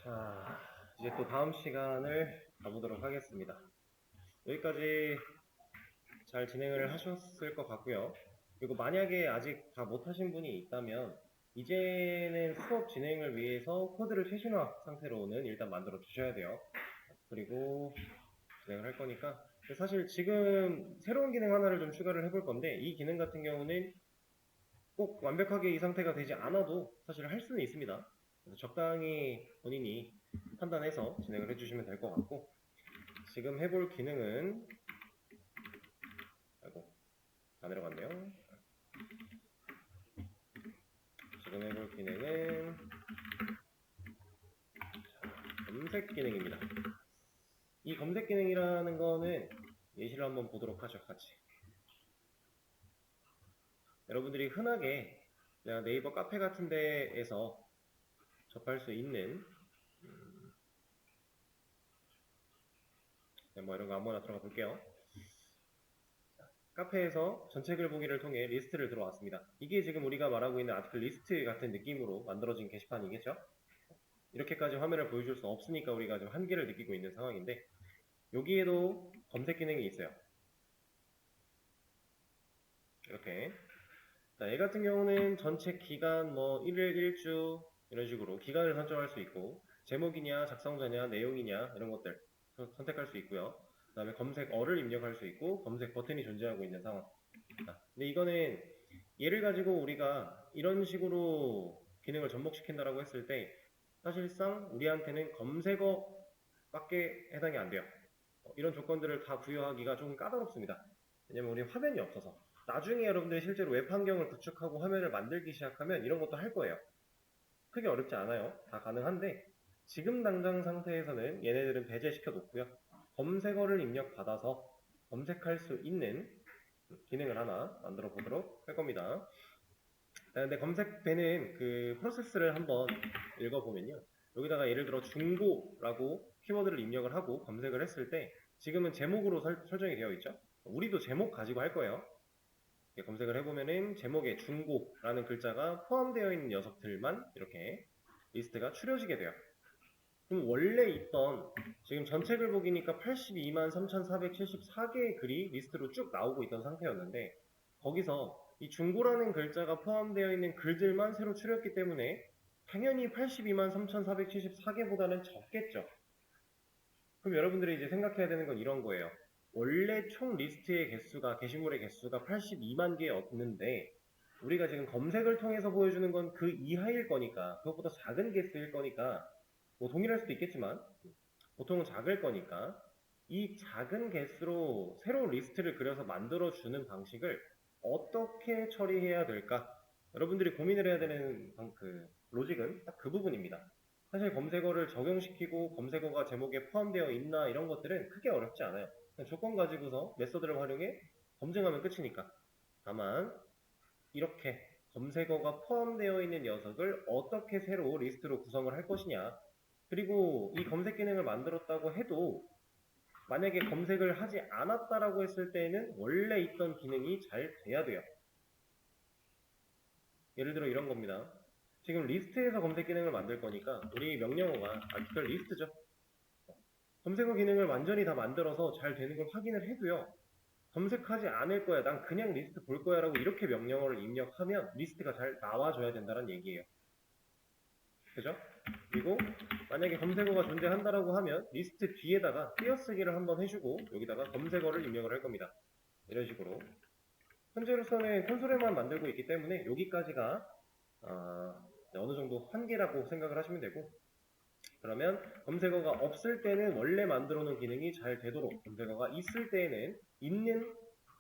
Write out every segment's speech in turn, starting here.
자, 이제 또 다음 시간을 가보도록 하겠습니다. 여기까지 잘 진행을 하셨을 것 같고요. 그리고 만약에 아직 다 못하신 분이 있다면 이제는 수업 진행을 위해서 코드를 최신화 상태로는 일단 만들어 주셔야 돼요. 그리고 진행을 할 거니까 사실 지금 새로운 기능 하나를 좀 추가를 해볼 건데 이 기능 같은 경우는 꼭 완벽하게 이 상태가 되지 않아도 사실 할 수는 있습니다. 그래서 적당히 본인이 판단해서 진행을 해주시면 될 것 같고, 지금 해볼 기능은, 아이고, 다 내려갔네요. 지금 해볼 기능은 검색 기능입니다. 이 검색 기능이라는 거는 예시를 한번 보도록 하죠, 같이. 여러분들이 흔하게 그냥 네이버 카페 같은 데에서 접할 수 있는 뭐 이런 거 아무거나 들어가 볼게요. 카페에서 전체 글 보기를 통해 리스트를 들어왔습니다. 이게 지금 우리가 말하고 있는 아티클 리스트 같은 느낌으로 만들어진 게시판이겠죠? 이렇게까지 화면을 보여줄 수 없으니까 우리가 좀 한계를 느끼고 있는 상황인데, 여기에도 검색 기능이 있어요. 이렇게. 자, 얘 같은 경우는 전체 기간, 뭐, 1일, 1주, 이런 식으로 기간을 설정할 수 있고, 제목이냐, 작성자냐, 내용이냐, 이런 것들 선택할 수 있고요. 그 다음에 검색어를 입력할 수 있고, 검색 버튼이 존재하고 있는 상황. 근데 이거는 얘를 가지고 우리가 이런 식으로 기능을 접목시킨다라고 했을 때 사실상 우리한테는 검색어밖에 해당이 안 돼요. 이런 조건들을 다 부여하기가 조금 까다롭습니다. 왜냐면 우리 화면이 없어서. 나중에 여러분들이 실제로 웹 환경을 구축하고 화면을 만들기 시작하면 이런 것도 할 거예요. 크게 어렵지 않아요. 다 가능한데 지금 당장 상태에서는 얘네들은 배제시켜 놓고요. 검색어를 입력받아서 검색할 수 있는 기능을 하나 만들어 보도록 할 겁니다. 근데 검색되는 그 프로세스를 한번 읽어보면요. 여기다가 예를 들어 중고라고 키워드를 입력을 하고 검색을 했을 때 지금은 제목으로 설정이 되어 있죠. 우리도 제목 가지고 할 거예요. 검색을 해보면은 제목에 중고라는 글자가 포함되어 있는 녀석들만 이렇게 리스트가 추려지게 돼요. 그럼 원래 있던 지금 전체 글 보기니까 82만 3,474개의 글이 리스트로 쭉 나오고 있던 상태였는데 거기서 이 중고라는 글자가 포함되어 있는 글들만 새로 추렸기 때문에 당연히 82만 3,474개보다는 적겠죠. 그럼 여러분들이 이제 생각해야 되는 건 이런 거예요. 원래 총 리스트의 개수가, 게시물의 개수가 82만 개였는데 우리가 지금 검색을 통해서 보여주는 건 그 이하일 거니까, 그것보다 작은 개수일 거니까 뭐 동일할 수도 있겠지만 보통은 작을 거니까 이 작은 개수로 새로운 리스트를 그려서 만들어주는 방식을 어떻게 처리해야 될까? 여러분들이 고민을 해야 되는 그 로직은 딱 그 부분입니다. 사실 검색어를 적용시키고 검색어가 제목에 포함되어 있나 이런 것들은 크게 어렵지 않아요. 그냥 조건 가지고서 메서드를 활용해 검증하면 끝이니까. 다만 이렇게 검색어가 포함되어 있는 녀석을 어떻게 새로 리스트로 구성을 할 것이냐, 그리고 이 검색 기능을 만들었다고 해도 만약에 검색을 하지 않았다라고 했을 때는 원래 있던 기능이 잘 돼야 돼요. 예를 들어 이런 겁니다. 지금 리스트에서 검색 기능을 만들 거니까 우리 명령어가 아티클 리스트죠. 검색어 기능을 완전히 다 만들어서 잘 되는 걸 확인을 해도요. 검색하지 않을 거야. 난 그냥 리스트 볼 거야 라고 이렇게 명령어를 입력하면 리스트가 잘 나와줘야 된다는 얘기예요. 그죠? 그리고 만약에 검색어가 존재한다라고 하면 리스트 뒤에다가 띄어쓰기를 한번 해주고 여기다가 검색어를 입력을 할 겁니다. 이런 식으로. 현재로서는 콘솔에만 만들고 있기 때문에 여기까지가 어느 정도 한계라고 생각을 하시면 되고, 그러면 검색어가 없을 때는 원래 만들어 놓은 기능이 잘 되도록, 검색어가 있을 때에는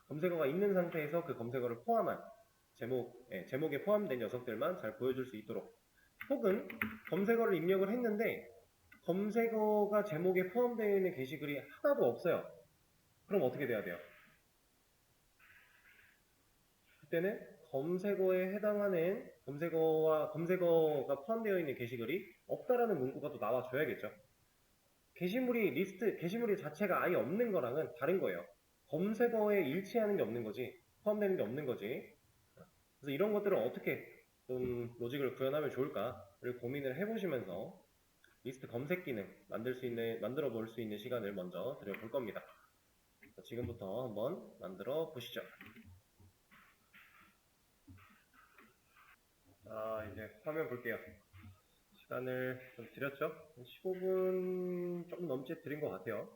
검색어가 있는 상태에서 그 검색어를 포함한 제목에 포함된 녀석들만 잘 보여줄 수 있도록, 혹은 검색어를 입력을 했는데 검색어가 제목에 포함되어 있는 게시글이 하나도 없어요. 그럼 어떻게 돼야 돼요? 그때는 검색어에 해당하는 검색어가 포함되어 있는 게시글이 없다라는 문구가 또 나와줘야겠죠. 게시물이 자체가 아예 없는 거랑은 다른 거예요. 검색어에 일치하는 게 없는 거지, 포함되는 게 없는 거지. 그래서 이런 것들을 어떻게 좀 로직을 구현하면 좋을까를 고민을 해보시면서 리스트 검색 기능 만들어 볼 수 있는 시간을 먼저 드려볼 겁니다. 지금부터 한번 만들어 보시죠. 자, 이제 화면 볼게요. 시간을 좀 드렸죠? 15분 조금 넘게 드린 것 같아요.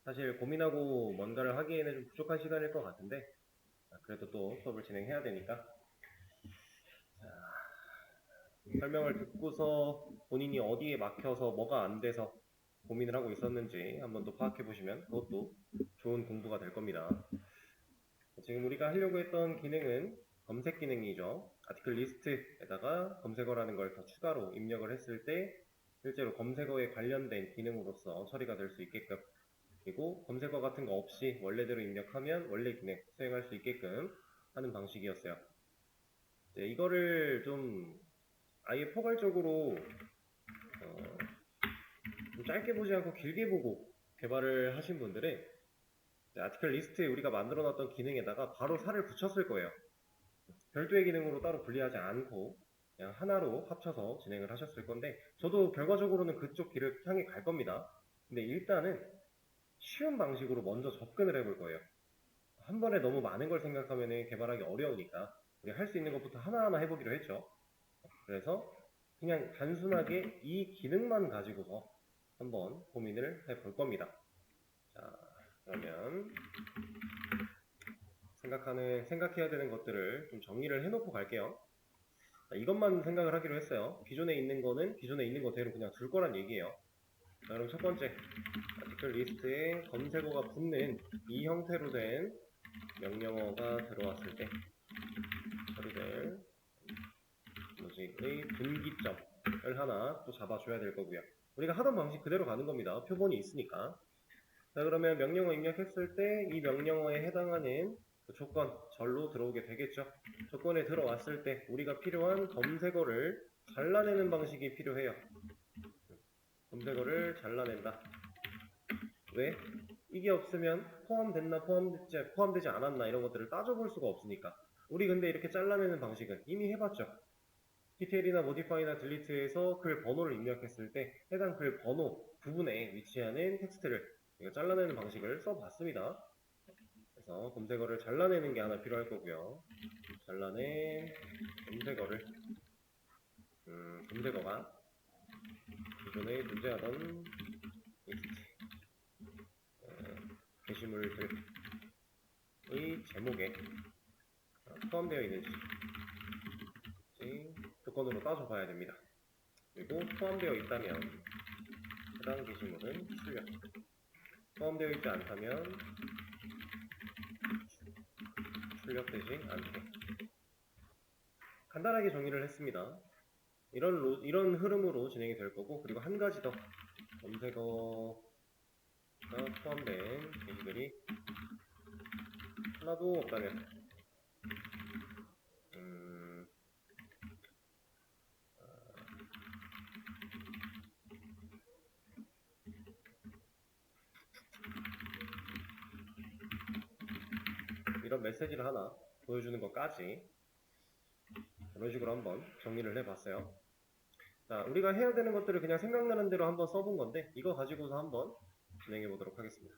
사실 고민하고 뭔가를 하기에는 좀 부족한 시간일 것 같은데, 그래도 또 수업을 진행해야 되니까 설명을 듣고서 본인이 어디에 막혀서 뭐가 안 돼서 고민을 하고 있었는지 한번 또 파악해 보시면 그것도 좋은 공부가 될 겁니다. 지금 우리가 하려고 했던 기능은 검색 기능이죠. 아티클 리스트에다가 검색어라는 걸 더 추가로 입력을 했을 때 실제로 검색어에 관련된 기능으로서 처리가 될 수 있게끔, 그리고 검색어 같은 거 없이 원래대로 입력하면 원래 기능 수행할 수 있게끔 하는 방식이었어요. 이거를 좀 아예 포괄적으로 좀 짧게 보지 않고 길게 보고 개발을 하신 분들은 아티클 리스트 우리가 만들어 놨던 기능에다가 바로 살을 붙였을 거예요. 별도의 기능으로 따로 분리하지 않고 그냥 하나로 합쳐서 진행을 하셨을 건데, 저도 결과적으로는 그쪽 길을 향해 갈 겁니다. 근데 일단은 쉬운 방식으로 먼저 접근을 해볼 거예요. 한 번에 너무 많은 걸 생각하면 개발하기 어려우니까 우리 할 수 있는 것부터 하나하나 해보기로 했죠. 그래서 그냥 단순하게 이 기능만 가지고서 한번 고민을 해볼 겁니다. 자, 그러면 생각해야 되는 것들을 좀 정리를 해놓고 갈게요. 자, 이것만 생각을 하기로 했어요. 기존에 있는 거는 기존에 있는 거대로 그냥 둘 거란 얘기예요. 자, 그럼 첫 번째, 아티클 리스트에 검색어가 붙는 이 형태로 된 명령어가 들어왔을 때 처리될 로직의 분기점을 하나 또 잡아줘야 될 거고요. 우리가 하던 방식 그대로 가는 겁니다. 표본이 있으니까. 자, 그러면 명령어 입력했을 때 이 명령어에 해당하는 그 조건, 절로 들어오게 되겠죠. 조건에 들어왔을 때 우리가 필요한 검색어를 잘라내는 방식이 필요해요. 검색어를 잘라낸다. 왜? 이게 없으면 포함됐나 포함되지 않았나 이런 것들을 따져볼 수가 없으니까. 우리 근데 이렇게 잘라내는 방식은 이미 해봤죠. 디테일이나 모디파이나 딜리트에서 글 번호를 입력했을 때 해당 글 번호 부분에 위치하는 텍스트를 잘라내는 방식을 써봤습니다. 그래서 검색어를 잘라내는 게 하나 필요할 거고요. 잘라낸 검색어를 검색어가 기존에 존재하던 게시물들의 제목에 포함되어 있는지 조건으로 따져봐야 됩니다. 그리고 포함되어 있다면 해당 게시물은 출력, 포함되어 있지 않다면 출력되지 않게. 간단하게 정리를 했습니다. 이런 흐름으로 진행이 될 거고, 그리고 한 가지 더, 검색어가 포함된 게시글이 하나도 없다면 이런 메시지를 하나 보여주는 것까지 이런 식으로 한번 정리를 해봤어요. 자, 우리가 해야 되는 것들을 그냥 생각나는 대로 한번 써본 건데, 이거 가지고서 한번 진행해 보도록 하겠습니다.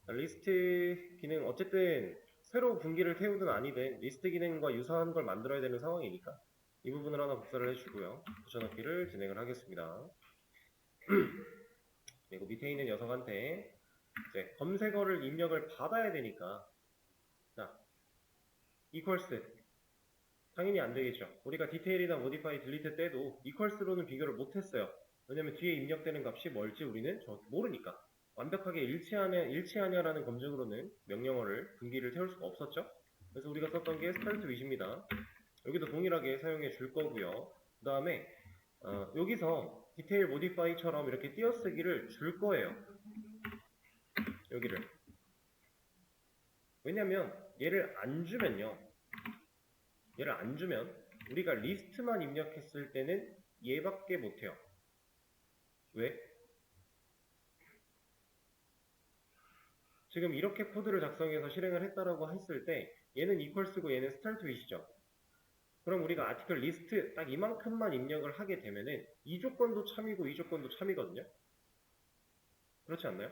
자, 리스트 기능, 어쨌든 새로 분기를 태우든 아니든 리스트 기능과 유사한 걸 만들어야 되는 상황이니까 이 부분을 하나 복사를 해주고요. 붙여넣기를 진행을 하겠습니다. 그리고 밑에 있는 녀석한테 이제 검색어를 입력을 받아야 되니까, 자, equals 당연히 안 되겠죠. 우리가 디테일이나 모디파이 딜리트 때도 equals로는 비교를 못했어요. 왜냐면 뒤에 입력되는 값이 뭘지 우리는 정확히 모르니까. 완벽하게 일치하냐라는 검증으로는 명령어를 분기를 태울 수가 없었죠. 그래서 우리가 썼던 게 start with입니다. 여기도 동일하게 사용해 줄 거고요. 그 다음에 여기서 디테일 모디파이처럼 이렇게 띄어쓰기를 줄 거예요. 여기를. 왜냐면 얘를 안 주면 우리가 리스트만 입력했을 때는 얘밖에 못해요. 왜? 지금 이렇게 코드를 작성해서 실행을 했다라고 했을 때 얘는 equals고 얘는 start with이죠. 그럼 우리가 아티클 리스트 딱 이만큼만 입력을 하게 되면은 이 조건도 참이고 이 조건도 참이거든요. 그렇지 않나요?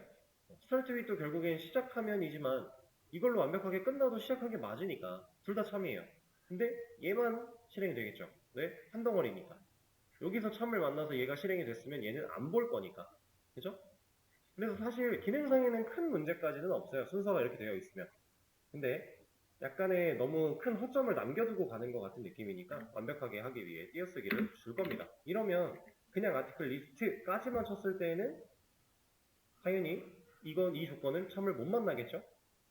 스타트 윗도 결국엔 시작 화면이지만 이걸로 완벽하게 끝나도 시작한 게 맞으니까 둘 다 참이에요. 근데 얘만 실행이 되겠죠. 왜? 한 덩어리니까. 여기서 참을 만나서 얘가 실행이 됐으면 얘는 안 볼 거니까. 그죠? 그래서 사실 기능상에는 큰 문제까지는 없어요. 순서가 이렇게 되어 있으면. 근데 약간의 너무 큰 허점을 남겨두고 가는 것 같은 느낌이니까 완벽하게 하기 위해 띄어쓰기를 줄 겁니다. 이러면 그냥 아티클 리스트까지만 쳤을 때에는 당연히 이 조건은 참을 못 만나겠죠?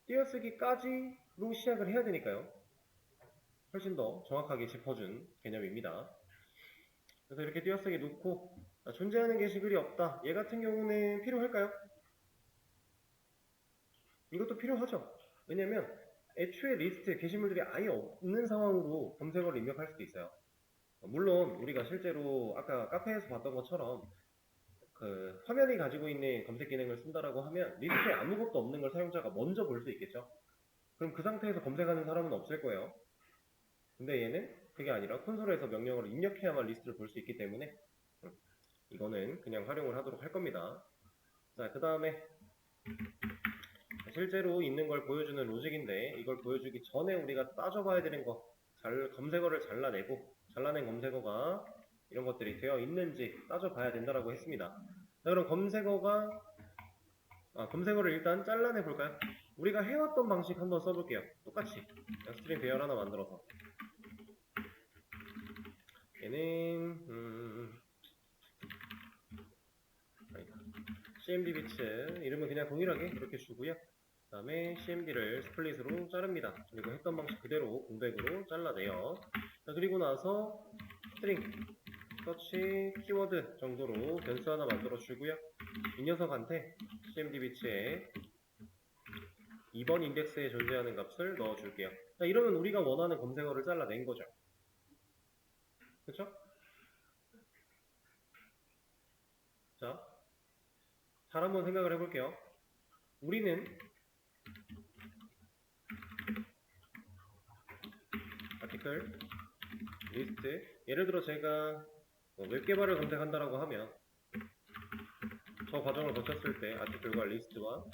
띄어쓰기까지로 시작을 해야 되니까요. 훨씬 더 정확하게 짚어준 개념입니다. 그래서 이렇게 띄어쓰기 놓고 존재하는 게시글이 없다. 얘 같은 경우는 필요할까요? 이것도 필요하죠. 왜냐면 애초에 리스트에 게시물들이 아예 없는 상황으로 검색어를 입력할 수도 있어요. 물론 우리가 실제로 아까 카페에서 봤던 것처럼 그 화면이 가지고 있는 검색 기능을 쓴다라고 하면 리스트에 아무것도 없는 걸 사용자가 먼저 볼 수 있겠죠. 그럼 그 상태에서 검색하는 사람은 없을 거예요. 근데 얘는 그게 아니라 콘솔에서 명령어를 입력해야만 리스트를 볼 수 있기 때문에 이거는 그냥 활용을 하도록 할 겁니다. 자, 그 다음에 실제로 있는 걸 보여주는 로직인데 이걸 보여주기 전에 우리가 따져봐야 되는 거 검색어를 잘라낸 검색어가 이런 것들이 되어 있는지 따져봐야 된다라고 했습니다. 자, 그럼 검색어를 일단 잘라내 볼까요? 우리가 해왔던 방식 한번 써볼게요. 똑같이 스트링 배열 하나 만들어서 얘는 cmd 비츠 이름은 그냥 동일하게 이렇게 주고요. 그 다음에 cmd를 스플릿으로 자릅니다. 그리고 했던 방식 그대로 공백으로 잘라내요. 자, 그리고 나서 스트링 서치 키워드 정도로 변수 하나 만들어 주고요. 이 녀석한테 cmd 비츠에 2번 인덱스에 존재하는 값을 넣어 줄게요. 자, 이러면 우리가 원하는 검색어를 잘라낸 거죠. 그쵸? 자, 잘 한번 생각을 해볼게요. 우리는 아티클 리스트 예를 들어 제가 웹 개발을 검색한다라고 하면 저 과정을 거쳤을 때 아티클과 리스트와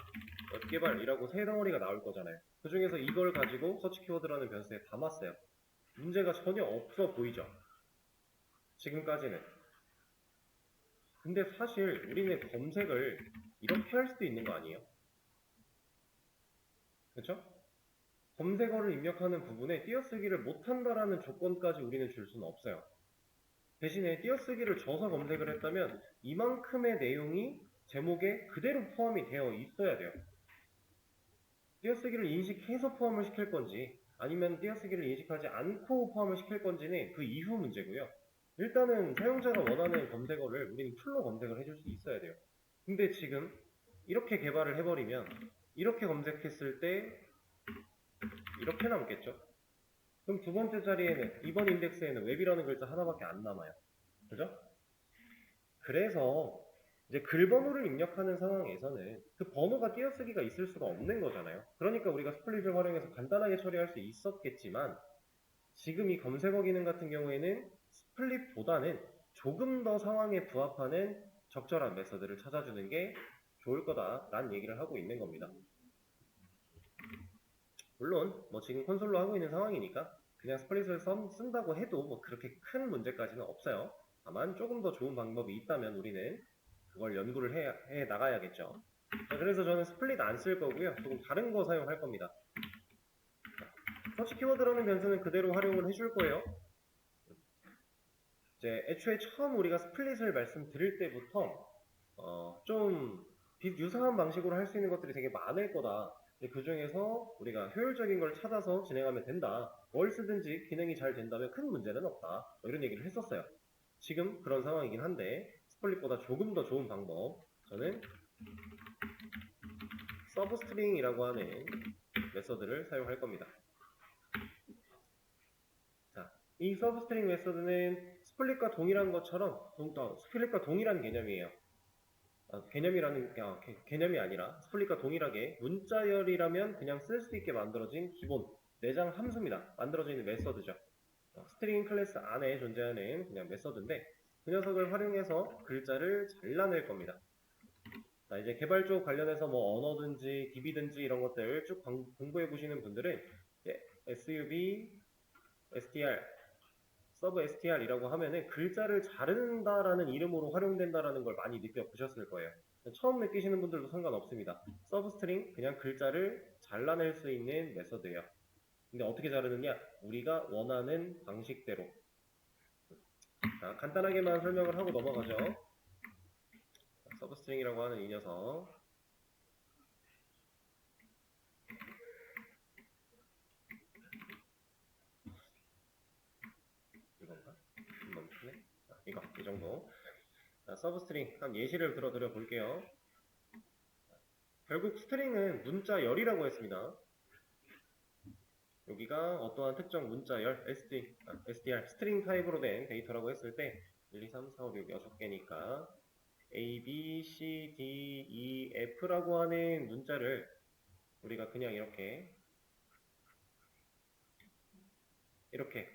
웹 개발이라고 세 덩어리가 나올 거잖아요. 그 중에서 이걸 가지고 서치 키워드라는 변수에 담았어요. 문제가 전혀 없어 보이죠? 지금까지는. 근데 사실 우리는 검색을 이렇게 할 수도 있는 거 아니에요? 그렇죠? 검색어를 입력하는 부분에 띄어쓰기를 못한다라는 조건까지 우리는 줄 수는 없어요. 대신에 띄어쓰기를 줘서 검색을 했다면 이만큼의 내용이 제목에 그대로 포함이 되어 있어야 돼요. 띄어쓰기를 인식해서 포함을 시킬 건지 아니면 띄어쓰기를 인식하지 않고 포함을 시킬 건지는 그 이후 문제고요. 일단은 사용자가 원하는 검색어를 우리는 풀로 검색을 해줄 수 있어야 돼요. 근데 지금 이렇게 개발을 해버리면 이렇게 검색했을 때 이렇게 남겠죠? 그럼 두 번째 자리에는 이번 인덱스에는 웹이라는 글자 하나밖에 안 남아요. 그죠? 그래서 이제 글 번호를 입력하는 상황에서는 그 번호가 띄어쓰기가 있을 수가 없는 거잖아요. 그러니까 우리가 스플릿을 활용해서 간단하게 처리할 수 있었겠지만 지금 이 검색어 기능 같은 경우에는 스플릿보다는 조금 더 상황에 부합하는 적절한 메서드를 찾아주는 게 좋을 거다라는 얘기를 하고 있는 겁니다. 물론 뭐 지금 콘솔로 하고 있는 상황이니까 그냥 스플릿을 쓴다고 해도 뭐 그렇게 큰 문제까지는 없어요. 다만 조금 더 좋은 방법이 있다면 우리는 그걸 연구를 해 나가야겠죠. 자, 그래서 저는 스플릿 안 쓸 거고요. 조금 다른 거 사용할 겁니다. 서치 키워드라는 변수는 그대로 활용을 해줄 거예요. 이제 애초에 처음 우리가 스플릿을 말씀드릴 때부터 좀 유사한 방식으로 할 수 있는 것들이 되게 많을 거다. 그 중에서 우리가 효율적인 걸 찾아서 진행하면 된다. 뭘 쓰든지 기능이 잘 된다면 큰 문제는 없다. 뭐 이런 얘기를 했었어요. 지금 그런 상황이긴 한데 스플릿보다 조금 더 좋은 방법 저는 서브스트링이라고 하는 메서드를 사용할 겁니다. 자, 이 서브스트링 메서드는 스플릿과 동일한 것처럼 스플릿과 동일한 개념이에요. 개념이 아니라 스플릿과 동일하게 문자열이라면 그냥 쓸 수 있게 만들어진 기본 내장 함수입니다. 만들어져 있는 메서드죠. 스트링 클래스 안에 존재하는 그냥 메서드인데 그 녀석을 활용해서 글자를 잘라낼 겁니다. 자, 이제 개발 쪽 관련해서 뭐 언어든지 DB든지 이런 것들 쭉 공부해 보시는 분들은 SUB, STR, 서브 STR이라고 하면은 글자를 자른다라는 이름으로 활용된다라는 걸 많이 느껴보셨을 거예요. 처음 느끼시는 분들도 상관없습니다. 서브 스트링 그냥 글자를 잘라낼 수 있는 메서드예요. 근데 어떻게 자르느냐? 우리가 원하는 방식대로. 자, 간단하게만 설명을 하고 넘어가죠. 서브 스트링이라고 하는 이 녀석. 이건가? 너무 크네. 이거, 이 정도. 자, 서브 스트링 한 예시를 들어드려 볼게요. 결국 스트링은 문자열이라고 했습니다. 여기가 어떠한 특정 문자열 STR 스트링 타입으로 된 데이터라고 했을 때 1, 2, 3, 4, 5, 6, 6개니까 A, B, C, D, E, F라고 하는 문자를 우리가 그냥 이렇게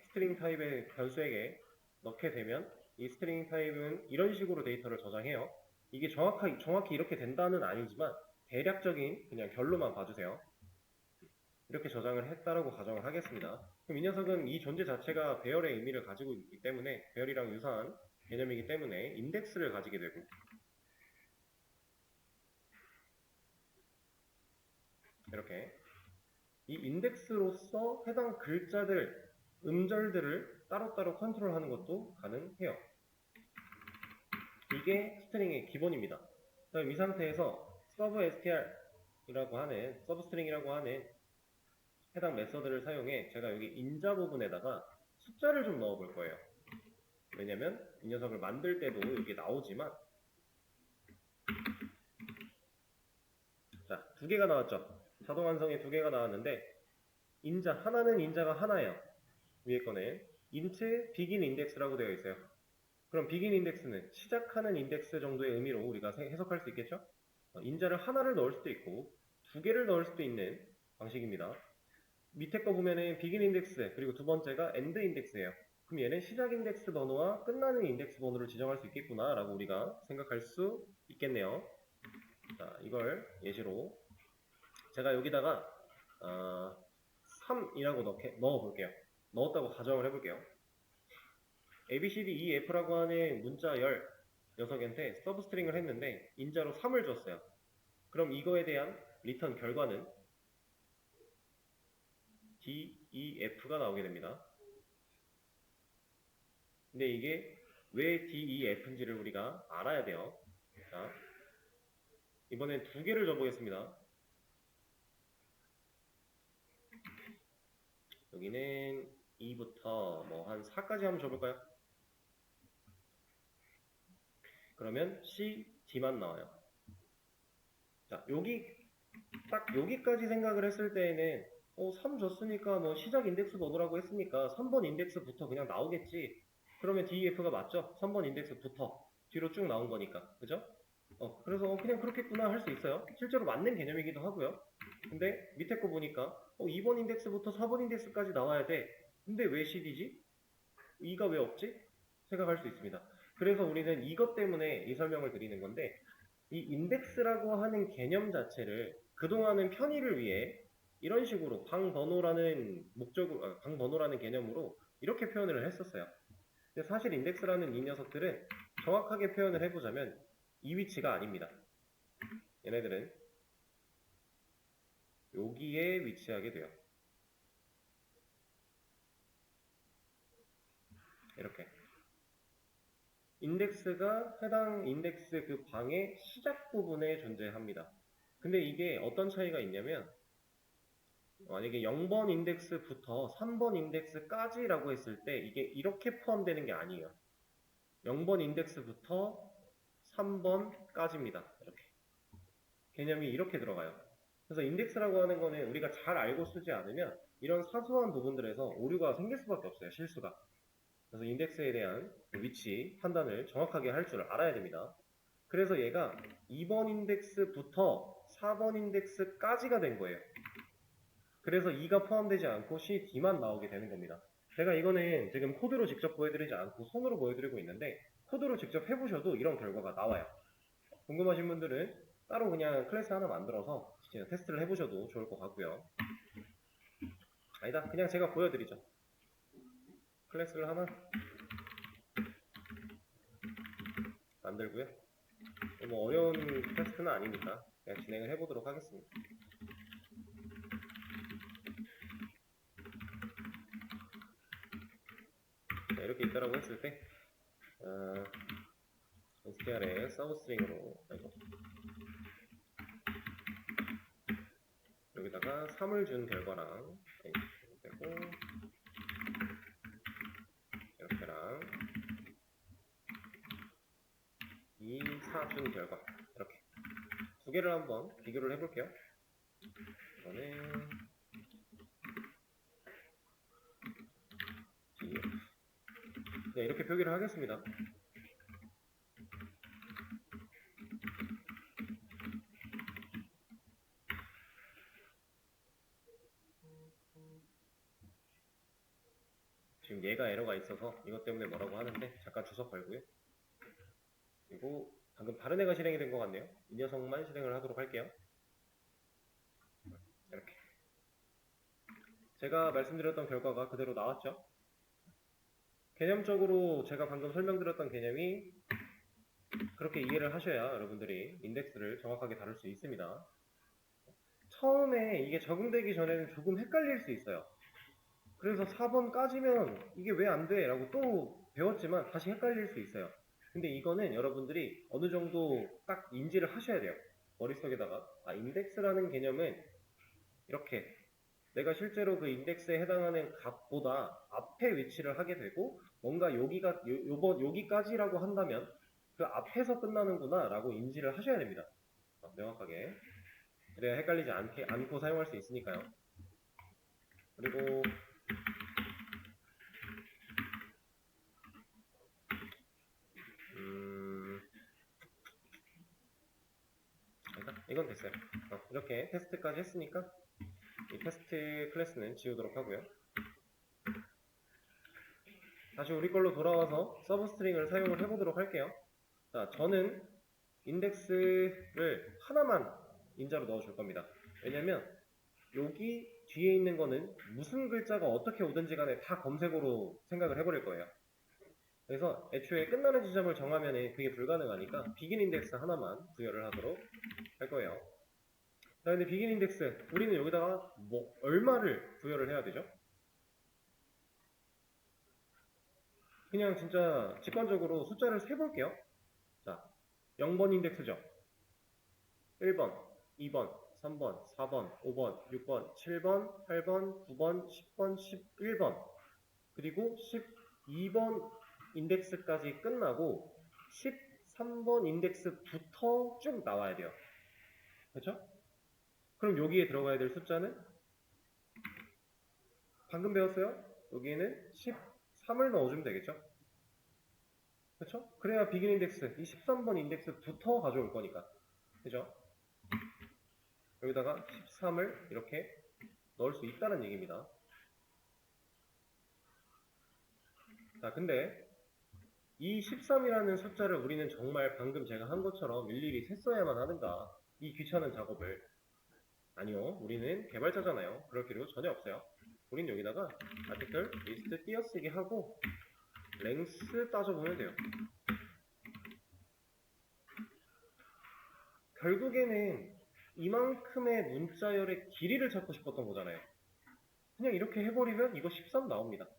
스트링 타입의 변수에게 넣게 되면 이 스트링 타입은 이런 식으로 데이터를 저장해요. 이게 정확히 이렇게 된다는 아니지만 대략적인 그냥 결로만 봐주세요. 이렇게 저장을 했다라고 가정을 하겠습니다. 그럼 이 녀석은 이 존재 자체가 배열의 의미를 가지고 있기 때문에 배열이랑 유사한 개념이기 때문에 인덱스를 가지게 되고 이렇게 이 인덱스로서 해당 글자들, 음절들을 따로따로 컨트롤하는 것도 가능해요. 이게 스트링의 기본입니다. 그럼 이 상태에서 서브 str이라고 하는 서브 스트링이라고 하는 해당 메서드를 사용해 제가 여기 인자 부분에다가 숫자를 좀 넣어 볼 거예요. 왜냐면 이 녀석을 만들 때도 이게 나오지만 자, 두 개가 나왔죠. 자동 완성에 두 개가 나왔는데 하나는 인자가 하나예요. 위에 거는 int begin index라고 되어 있어요. 그럼 begin index는 시작하는 인덱스 정도의 의미로 우리가 해석할 수 있겠죠? 인자를 하나를 넣을 수도 있고 두 개를 넣을 수도 있는 방식입니다. 밑에 거 보면은 begin index 그리고 두 번째가 end index예요. 그럼 얘는 시작 인덱스 번호와 끝나는 인덱스 번호를 지정할 수 있겠구나 라고 우리가 생각할 수 있겠네요. 자, 이걸 예시로 제가 여기다가 3이라고 넣어 볼게요. 넣었다고 가정을 해볼게요. ABCD EF라고 하는 문자열 녀석한테 서브 스트링을 했는데 인자로 3을 줬어요. 그럼 이거에 대한 리턴 결과는 DEF가 나오게 됩니다. 근데 이게 왜 DEF인지를 우리가 알아야 돼요. 자, 이번엔 두 개를 줘보겠습니다. 여기는 2부터 뭐 한 4까지 한번 줘볼까요? 그러면 C, D만 나와요. 자, 딱 여기까지 생각을 했을 때에는 3 줬으니까 뭐 시작 인덱스 번호라고 했으니까 3번 인덱스부터 그냥 나오겠지. 그러면 DEF가 맞죠? 3번 인덱스부터 뒤로 쭉 나온 거니까. 그죠? 그래서 그냥 그렇겠구나 할 수 있어요. 실제로 맞는 개념이기도 하고요. 근데 밑에 거 보니까 2번 인덱스부터 4번 인덱스까지 나와야 돼. 근데 왜 CD지? 2가 왜 없지? 생각할 수 있습니다. 그래서 우리는 이것 때문에 이 설명을 드리는 건데 이 인덱스라고 하는 개념 자체를 그동안은 편의를 위해 이런 식으로 방 번호라는 개념으로 이렇게 표현을 했었어요. 근데 사실 인덱스라는 이 녀석들은 정확하게 표현을 해보자면 이 위치가 아닙니다. 얘네들은 여기에 위치하게 돼요. 이렇게 인덱스가 해당 인덱스 그 방의 시작 부분에 존재합니다. 근데 이게 어떤 차이가 있냐면 만약에 0번 인덱스부터 3번 인덱스까지라고 했을 때 이게 이렇게 포함되는 게 아니에요. 0번 인덱스부터 3번까지입니다. 이렇게 개념이 이렇게 들어가요. 그래서 인덱스라고 하는 거는 우리가 잘 알고 쓰지 않으면 이런 사소한 부분들에서 오류가 생길 수밖에 없어요. 실수가. 그래서 인덱스에 대한 위치 판단을 정확하게 할 줄 알아야 됩니다. 그래서 얘가 2번 인덱스부터 4번 인덱스까지가 된 거예요. 그래서 2가 포함되지 않고 C, D만 나오게 되는 겁니다. 제가 이거는 지금 코드로 직접 보여드리지 않고 손으로 보여드리고 있는데 코드로 직접 해보셔도 이런 결과가 나와요. 궁금하신 분들은 따로 그냥 클래스 하나 만들어서 테스트를 해보셔도 좋을 것 같고요. 아니다, 그냥 제가 보여드리죠. 클래스를 하나 만들고요. 뭐 어려운 테스트는 아니니까 그냥 진행을 해보도록 하겠습니다. 자, 이렇게 있다라고 했을 때 str에 서브스트링으로 여기다가 3을 준 결과랑 되고 이렇게랑 2, 4 준 결과 이렇게 두 개를 한번 비교를 해볼게요. 이거는 네, 이렇게 표기를 하겠습니다. 지금 얘가 에러가 있어서 이것 때문에 뭐라고 하는데 잠깐 주석 걸고요. 그리고 방금 다른 애가 실행이 된 것 같네요. 이 녀석만 실행을 하도록 할게요. 이렇게 제가 말씀드렸던 결과가 그대로 나왔죠. 개념적으로 제가 방금 설명드렸던 개념이 그렇게 이해를 하셔야 여러분들이 인덱스를 정확하게 다룰 수 있습니다. 처음에 이게 적용되기 전에는 조금 헷갈릴 수 있어요. 그래서 4번까지면 이게 왜 안 돼? 라고 또 배웠지만 다시 헷갈릴 수 있어요. 근데 이거는 여러분들이 어느 정도 딱 인지를 하셔야 돼요. 머릿속에다가 인덱스라는 개념은 이렇게 내가 실제로 그 인덱스에 해당하는 값보다 앞에 위치를 하게 되고 뭔가 여기가 여기까지라고 한다면 그 앞에서 끝나는구나 라고 인지를 하셔야 됩니다. 명확하게. 그래야 헷갈리지 않고 사용할 수 있으니까요. 그리고 이건 됐어요. 이렇게 테스트까지 했으니까 이 테스트 클래스는 지우도록 하고요. 다시 우리 걸로 돌아와서 서브스트링을 사용을 해보도록 할게요. 자, 저는 인덱스를 하나만 인자로 넣어줄 겁니다. 왜냐면 여기 뒤에 있는 거는 무슨 글자가 어떻게 오든지 간에 다 검색어로 생각을 해버릴 거예요. 그래서 애초에 끝나는 지점을 정하면 그게 불가능하니까 비긴 인덱스 하나만 부여를 하도록 할 거예요. 자, 근데 비긴 인덱스 우리는 여기다가 뭐 얼마를 부여를 해야 되죠? 그냥 진짜 직관적으로 숫자를 세볼게요. 자, 0번 인덱스죠. 1번, 2번, 3번, 4번, 5번, 6번, 7번, 8번, 9번, 10번, 11번 그리고 12번 인덱스까지 끝나고 13번 인덱스부터 쭉 나와야 돼요. 그렇죠? 그럼 여기에 들어가야 될 숫자는 방금 배웠어요? 여기에는 13을 넣어주면 되겠죠? 그렇죠? 그래야 비긴 인덱스, 이 13번 인덱스부터 가져올 거니까. 그죠? 여기다가 13을 이렇게 넣을 수 있다는 얘기입니다. 자, 근데 이 13이라는 숫자를 우리는 정말 방금 제가 한 것처럼 일일이 셌어야만 하는가? 이 귀찮은 작업을. 아니요, 우리는 개발자잖아요. 그럴 필요 전혀 없어요. 우린 여기다가 article list 띄어쓰기 하고 length 따져보면 돼요. 결국에는 이만큼의 문자열의 길이를 찾고 싶었던 거잖아요. 그냥 이렇게 해버리면 이거 13 나옵니다.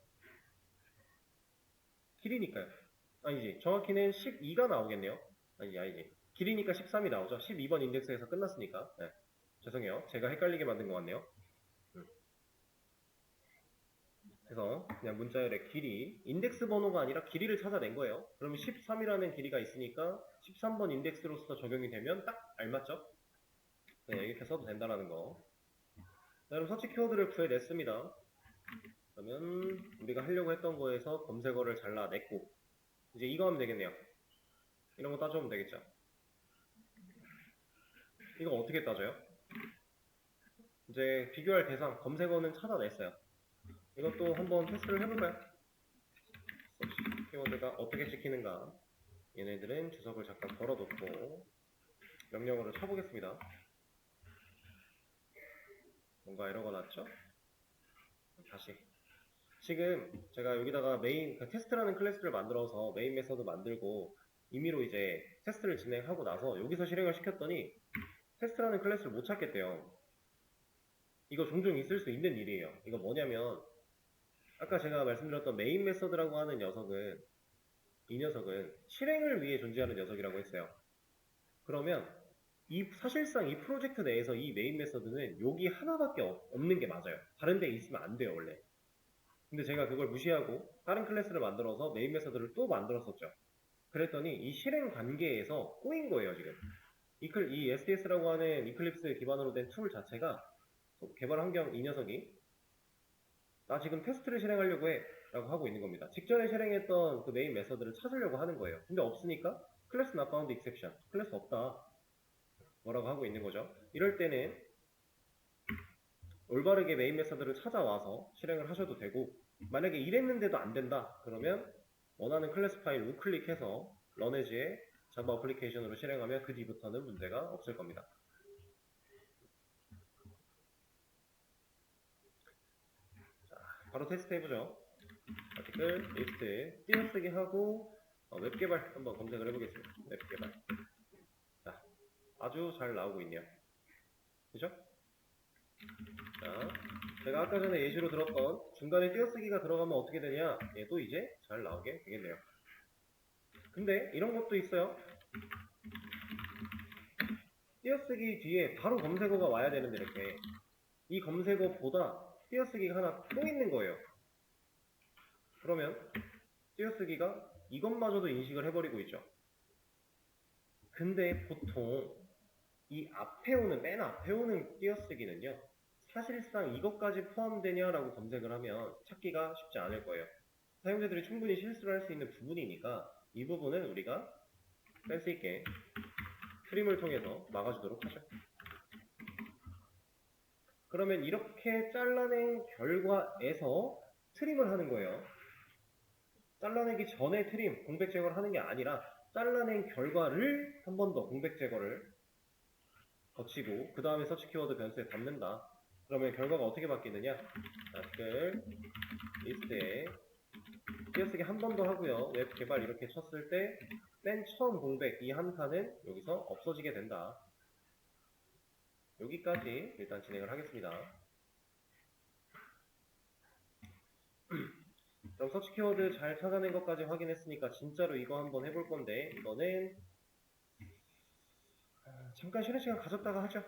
길이니까요. 아니지, 정확히는 12가 나오겠네요. 아니지. 길이니까 13이 나오죠. 12번 인덱스에서 끝났으니까. 네. 죄송해요. 제가 헷갈리게 만든 것 같네요. 그래서 그냥 문자열의 길이, 인덱스 번호가 아니라 길이를 찾아낸 거예요. 그러면 13이라는 길이가 있으니까 13번 인덱스로서 적용이 되면 딱 알맞죠? 네, 이렇게 써도 된다는 거. 자, 그럼 서치 키워드를 구해냈습니다. 그러면 우리가 하려고 했던 거에서 검색어를 잘라냈고 이제 이거 하면 되겠네요. 이런 거 따져보면 되겠죠. 이거 어떻게 따져요? 이제 비교할 대상 검색어는 찾아냈어요. 이것도 한번 테스트를 해볼까요? 서치 키워드가 어떻게 찍히는가. 얘네들은 주석을 잠깐 걸어놓고 명령어를 쳐보겠습니다. 뭔가 에러가 났죠? 다시. 지금 제가 여기다가 메인 테스트라는 클래스를 만들어서 메인 메서드 만들고 임의로 이제 테스트를 진행하고 나서 여기서 실행을 시켰더니 테스트라는 클래스를 못 찾겠대요. 이거 종종 있을 수 있는 일이에요. 이거 뭐냐면 아까 제가 말씀드렸던 메인 메서드라고 하는 녀석은 이 녀석은 실행을 위해 존재하는 녀석이라고 했어요. 그러면 사실상 이 프로젝트 내에서 이 메인 메서드는 여기 하나밖에 없는 게 맞아요. 다른 데 있으면 안 돼요, 원래. 근데 제가 그걸 무시하고 다른 클래스를 만들어서 메인 메서드를 또 만들었었죠. 그랬더니 이 실행 관계에서 꼬인 거예요, 지금. 이 SDS라고 하는 이클립스 기반으로 된 툴 자체가 개발 환경 이 녀석이 나 지금 테스트를 실행하려고 해 라고 하고 있는 겁니다. 직전에 실행했던 그 메인 메서드를 찾으려고 하는 거예요. 근데 없으니까 클래스 not found exception, 클래스 없다 뭐라고 하고 있는 거죠. 이럴 때는 올바르게 메인 메서드를 찾아와서 실행을 하셔도 되고, 만약에 이랬는데도 안 된다 그러면 원하는 클래스 파일 우클릭해서 런에즈의 자바 어플리케이션으로 실행하면 그 뒤부터는 문제가 없을 겁니다. 자, 바로 테스트 해보죠. 아티클 리스트 띄어쓰기 하고 웹 개발 한번 검색을 해보겠습니다. 웹 개발. 자, 아주 잘 나오고 있네요. 그죠? 자, 제가 아까 전에 예시로 들었던 중간에 띄어쓰기가 들어가면 어떻게 되냐? 얘도 이제 잘 나오게 되겠네요. 근데 이런 것도 있어요. 띄어쓰기 뒤에 바로 검색어가 와야 되는데 이렇게 이 검색어보다 띄어쓰기가 하나 또 있는 거예요. 그러면 띄어쓰기가 이것마저도 인식을 해버리고 있죠. 근데 보통 이 앞에 오는, 맨 앞에 오는 띄어쓰기는요, 사실상 이것까지 포함되냐라고 검색을 하면 찾기가 쉽지 않을 거예요. 사용자들이 충분히 실수를 할 수 있는 부분이니까 이 부분은 우리가 센스 있게 트림을 통해서 막아주도록 하죠. 그러면 이렇게 잘라낸 결과에서 트림을 하는 거예요. 잘라내기 전에 트림, 공백 제거를 하는 게 아니라 잘라낸 결과를 한 번 더 공백 제거를 거치고 그 다음에 서치 키워드 변수에 담는다. 그러면 결과가 어떻게 바뀌느냐? 아티클 리스트에 띄어쓰기 한 번 더 하고요. 웹 개발 이렇게 쳤을 때 맨 처음 공백 이 한 칸은 여기서 없어지게 된다. 여기까지 일단 진행을 하겠습니다. 그럼 서치 키워드 잘 찾아낸 것까지 확인했으니까 진짜로 이거 한번 해볼 건데, 이거는 잠깐 쉬는 시간 가졌다가 하죠.